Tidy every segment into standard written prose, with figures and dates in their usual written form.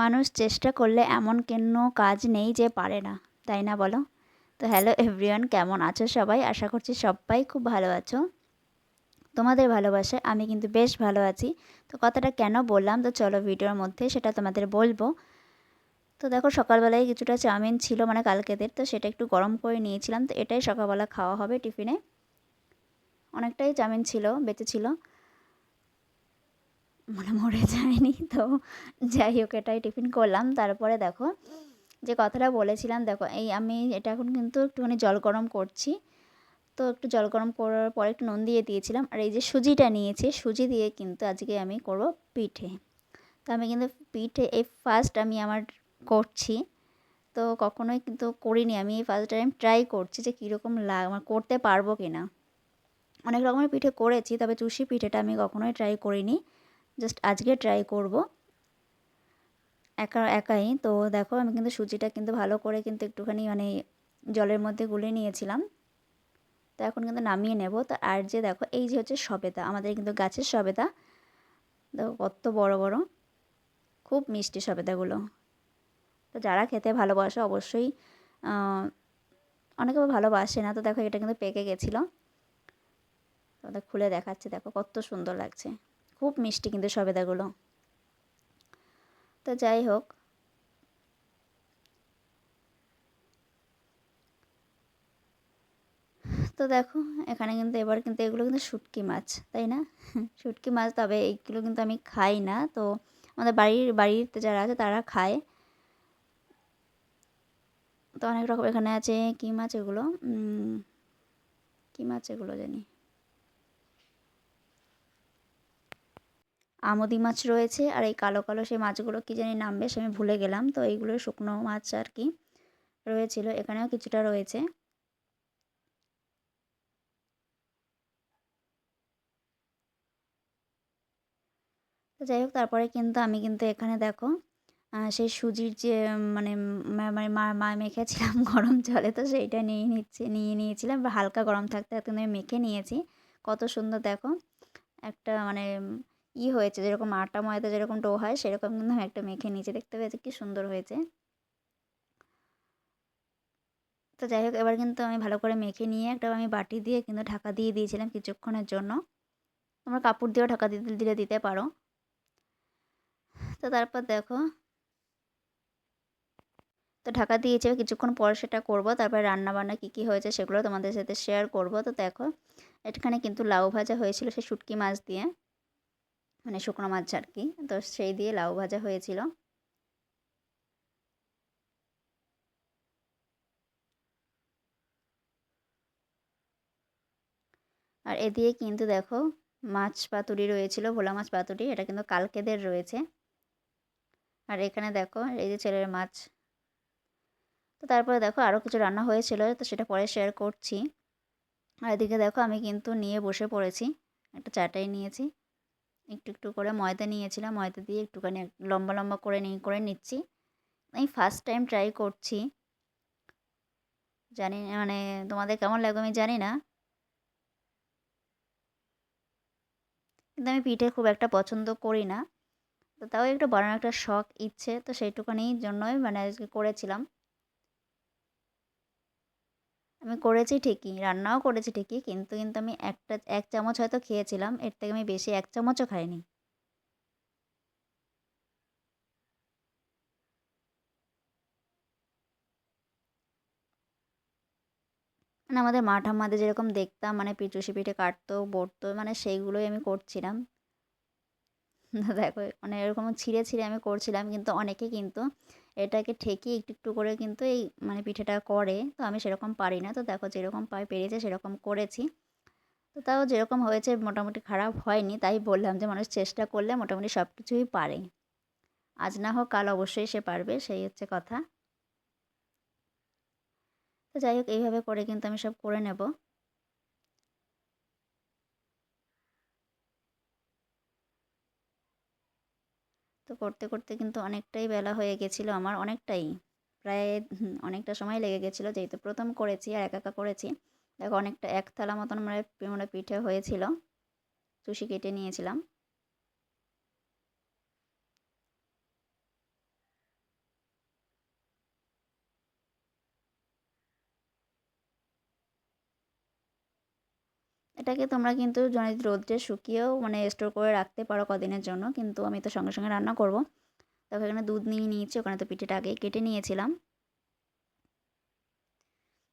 মানুষ চেষ্টা করলে এমন কোনো কাজ নেই যে পারে না, তাই না বলো? তো হ্যালো এভরিওয়ান, কেমন আছো সবাই? আশা করছি সবাই খুব ভালো আছো। তোমাদের ভালোবাসায় আমি কিন্তু বেশ ভালো আছি। তো কথাটা কেন বললাম, তো চলো ভিডিওর মধ্যে সেটা তোমাদের বলবো। তো দেখো, সকালবেলায় কিছুটা চাউমিন ছিল মানে কালকেদের, তো সেটা একটু গরম করে নিয়েছিলাম। তো এটাই সকালবেলা খাওয়া হবে টিফিনে। অনেকটাই চাউমিন ছিল, বেঁচে ছিল, মানে মরে যায়নি। তো যাই হোক, এটাই টিফিন করলাম। তারপরে দেখো, যে কথাটা বলেছিলাম, দেখো এই আমি এটা এখন কিন্তু একটুখানি জল গরম করছি। তো একটু জল গরম করার পরে একটু নুন দিয়ে দিয়েছিলাম। আর এই যে সুজিটা নিয়েছি, সুজি দিয়ে কিন্তু আজকে আমি করব পিঠে। তো আমি কিন্তু পিঠে এই ফার্স্ট আমি আমার করছি। তো কখনোই কিন্তু করিনি, আমি এই ফার্স্ট টাইম ট্রাই করছি যে কীরকম আমার করতে পারবো কি না। অনেক রকমের পিঠে করেছি, তবে চুষি পিঠেটা আমি কখনোই ট্রাই করিনি। জাস্ট আজকে ট্রাই করব একাই। তো দেখো, আমি কিন্তু সুজিটা কিন্তু ভালো করে কিন্তু একটুখানি মানে জলের মধ্যে গুলে নিয়েছিলাম। তো এখন কিন্তু নামিয়ে নেব। তো আর যে দেখো, এই যে হচ্ছে সবেদা, আমাদের কিন্তু গাছের সবেদা। দেখো কত বড় বড়, খুব মিষ্টি সবেদাগুলো। তো যারা খেতে ভালোবাসে অবশ্যই, অনেকে ভালোবাসে না। তো দেখো, এটা কিন্তু পেকে গেছিলো। তোমাদের খুলে দেখাচ্ছি, দেখো কত সুন্দর লাগছে। খুব মিষ্টি কিন্তু সবেদাগুলো। তো যাই হোক, তো দেখো এখানে কিন্তু এবার কিন্তু এগুলো কিন্তু শুটকি মাছ, তাই না? শুটকি মাছ, তবে এইগুলো কিন্তু আমি খাই না। তো আমাদের বাড়িতে যারা আছে তারা খায়। তো অনেক রকম এখানে আছে, কী মাছ এগুলো, কী মাছ এগুলো জানি, আমোদি মাছ রয়েছে। আর এই কালো কালো সেই মাছগুলো কী জানি নাম, বেশ আমি ভুলে গেলাম। তো এইগুলো শুকনো মাছ আর কি রয়েছিল, এখানেও কিছুটা রয়েছে। তো যাই হোক, তারপরে কিন্তু আমি কিন্তু এখানে দেখো, সেই সুজির যে মানে মানে মা মেখেছিলাম গরম জলে, তো সেইটা নিয়ে নিয়েছিলাম। বা হালকা গরম থাকতে থাকতে আমি মেখে নিয়েছি। কত সুন্দর দেখো, একটা মানে হয়েছে, যেরকম আটা ময়দা যেরকম ডো হয় সেরকম কিন্তু আমি একটা মেখে নিয়েছি। দেখতে পেয়েছি কি সুন্দর হয়েছে। তো যাই হোক, এবার কিন্তু আমি ভালো করে মেখে নিয়ে একটা আমি বাটি দিয়ে কিন্তু ঢাকা দিয়ে দিয়েছিলাম কিছুক্ষণের জন্য। তোমরা কাপড় দিয়েও ঢাকা দিতে পারো। তো তারপর দেখো, তো ঢাকা দিয়েছি, কিছুক্ষণ পর সেটা করব। তারপরে রান্নাবান্না কী কী হয়েছে সেগুলো তোমাদের সাথে শেয়ার করব। তো দেখো, এখানে কিন্তু লাউ ভাজা হয়েছিল সেই শুটকি মাছ দিয়ে, মানে শুকনো মাছ আর কি। তো সেই দিয়ে লাউ ভাজা হয়েছিল। আর এ দিয়ে কিন্তু দেখো, মাছ পাতুরি রয়েছিল, ভোলা মাছ পাতুরি, এটা কিন্তু কালকেদের রয়েছে। আর এখানে দেখো, এই যে ছেলের মাছ। তো তারপরে দেখো আরও কিছু রান্না হয়েছিল, তো সেটা পরে শেয়ার করছি। আর এদিকে দেখো, আমি কিন্তু নিয়ে বসে পড়েছি, একটা চাটাই নিয়েছি। একটু একটু করে ময়দা নিয়েছিলাম, ময়দা দিয়ে একটুখানি লম্বা লম্বা করে নিচ্ছি। আমি ফার্স্ট টাইম ট্রাই করছি, জানি না মানে তোমাদের কেমন লাগবে আমি জানি না। কিন্তু আমি পিঠে খুব একটা পছন্দ করি না। তো তাও একটু বানানোর একটা শখ, ইচ্ছে, তো সেইটুকুনির জন্যই মানে আজকে করেছিলাম। আমি করেছি ঠিকই, রান্নাও করেছি ঠিকই, কিন্তু আমি এক চামচ হয়তো খেয়েছিলাম, এর থেকে আমি বেশি এক চামচও খাইনি। মানে আমাদের মা ঠাম্মাদের যেরকম দেখতাম, মানে চুষি পিঠে কাটতো, বটতো, মানে সেইগুলোই আমি করছিলাম। দেখো, মানে এরকম ছিঁড়ে ছিঁড়ে আমি করছিলাম, কিন্তু অনেকে কিন্তু এটাকে ঠেকিয়ে একটু একটু করে কিন্তু এই মানে পিঠেটা করে। তো আমি সেরকম পারি না। তো দেখো, যেরকম পেরেছে সেরকম করেছি। তো তাও যেরকম হয়েছে মোটামুটি খারাপ হয়নি। তাই বললাম যে মানুষ চেষ্টা করলে মোটামুটি সব কিছুই পারে। আজ না হোক কাল অবশ্যই সে পারবে, সেই হচ্ছে কথা। তো যাই হোক, এইভাবে করে কিন্তু আমি সব করে নেব। তো করতে করতে কিন্তু অনেকটাই বেলা হয়ে গেছিলো আমার, অনেকটাই, প্রায় অনেকটা সময় লেগে গেছিলো, যেহেতু প্রথম করেছি আর একা একা করেছি। দেখো, অনেকটা এক থালা মতন মানে পিঠে হয়েছিল, চুষি কেটে নিয়েছিলাম। এটাকে তোমরা কিন্তু যদি রোদ্রে শুকিয়েও মানে স্টোর করে রাখতে পারো কদিনের জন্য, কিন্তু আমি তো সঙ্গে সঙ্গে রান্না করব। দেখো এখানে দুধ নিয়ে নিয়েছি, ওখানে তো পিঠেটা আগেই কেটে নিয়েছিলাম।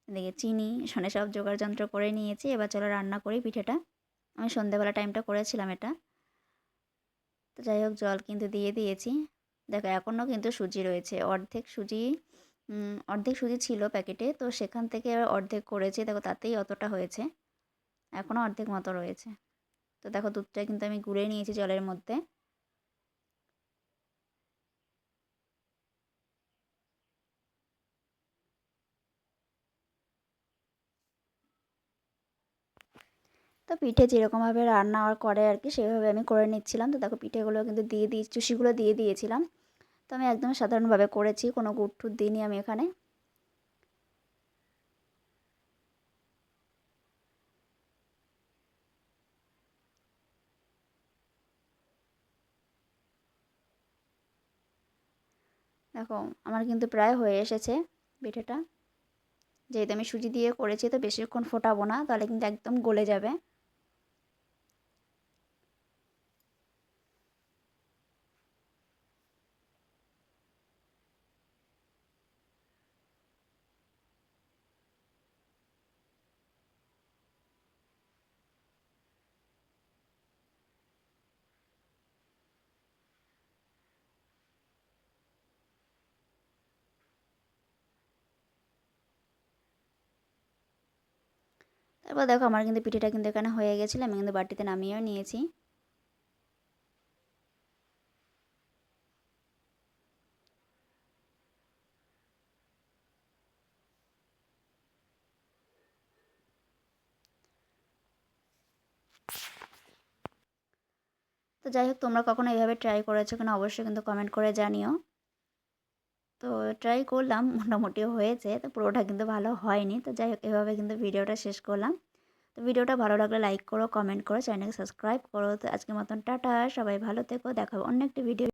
এদিকে চিনি মানে সব জোগাড় যন্ত্র করে নিয়েছি। এবার চলো রান্না করি পিঠেটা। আমি সন্ধ্যেবেলা টাইমটা করেছিলাম এটা। তো যাই হোক জল কিন্তু দিয়ে দিয়েছি। দেখো এখনও কিন্তু সুজি রয়েছে, অর্ধেক সুজি ছিল প্যাকেটে, তো সেখান থেকে অর্ধেক করেছি। দেখো তাতেই অতটা হয়েছে, এখনও অর্ধেক মতো রয়েছে। তো দেখো দুধটা কিন্তু আমি গুলে নিয়েছি জলের মধ্যে। তো পিঠে যেরকমভাবে রান্না করে আর কি সেভাবে আমি করে নিচ্ছিলাম। তো দেখো পিঠেগুলো কিন্তু চুষিগুলো দিয়ে দিয়েছিলাম। তো আমি একদম সাধারণভাবে করেছি, কোনো গুড় টুড় দিইনি আমি এখানে। দেখো আমার কিন্তু প্রায় হয়ে এসেছে পিঠেটা। যেহেতু আমি সুজি দিয়ে করেছি তো বেশিক্ষণ ফোটাবো না, তাহলে কিন্তু একদম গলে যাবে। তারপর দেখো আমার কিন্তু পিঠেটা কিন্তু এখানে হয়ে গেছিলো, আমি কিন্তু বাটিতে নামিয়েও নিয়েছি। তো যাই হোক তোমরা কখনো এইভাবে ট্রাই করেছো কিনা অবশ্যই কিন্তু কমেন্ট করে জানিও। তো ট্রাই করলাম, মোটামুটি হয়েছে, তো পুরোটা কিন্তু ভালো হয়নি। তো যাই হোক এভাবে কিন্তু ভিডিওটা শেষ করলাম। তো ভিডিওটা ভালো লাগলে লাইক করো, কমেন্ট করো, চ্যানেলকে সাবস্ক্রাইব করো। তো আজকের মতন টাটা, সবাই ভালো থেকো, দেখা হবে অন্য একটি ভিডিও।